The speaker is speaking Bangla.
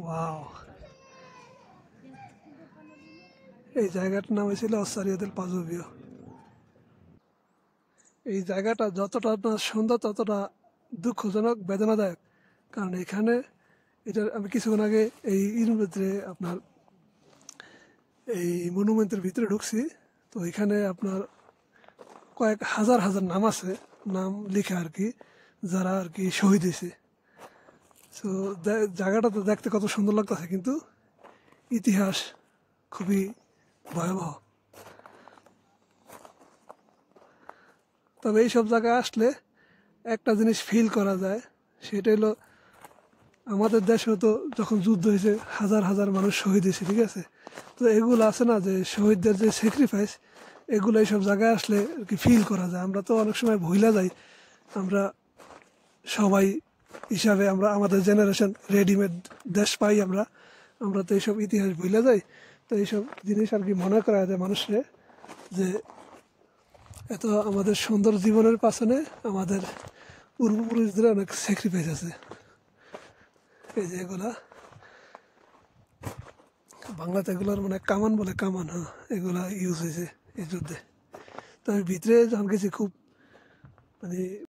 ওয়াও, এই জায়গাটার নাম হয়েছিল অসারিয়াদের পাজোভিও। এই জায়গাটা যতটা না সুন্দর ততটা দুঃখজনক, বেদনাদায়ক। কারণ এখানে, এটা আমি কিছুক্ষণ আগে এই ভিতরে আপনার এই মনুমেন্টের ভিতরে ঢুকছি। তো এখানে আপনার কয়েক হাজার হাজার নাম আছে, নাম লিখা আর কি, যারা আর কি শহীদ হয়েছে। তো জায়গাটা তো দেখতে কত সুন্দর লাগতেছে, কিন্তু ইতিহাস খুবই ভয়াবহ। তবে এইসব জায়গায় আসলে একটা জিনিস ফিল করা যায়, সেটা হলো আমাদের দেশেও তো যখন যুদ্ধ হয়েছে হাজার হাজার মানুষ শহীদ হয়েছে, ঠিক আছে। তো এগুলো আছে না, যে শহীদদের যে স্যাক্রিফাইস, এগুলো এইসব জায়গায় আসলে আর কি ফিল করা যায়। আমরা তো অনেক সময় ভুলে যাই, আমরা সবাই হিসাবে আমরা আমাদের জেনারেশন রেডিমেড দেশ পাই, আমরা আমরা তো এইসব ইতিহাস ভুলে যাই। তো এইসব জিনিস আর কি মনে করা যায় মানুষকে, যে এত আমাদের সুন্দর জীবনের পাশনে আমাদের পূর্বপুরুষদের অনেক স্যাক্রিফাইস আছে। এই যে এগুলা বাংলাতে এগুলোর মানে কামান বলে, কামান, হ্যাঁ, এগুলা ইউজ হয়েছে এই যুদ্ধে। তো আমি ভিতরে যখন গেছি খুব মানে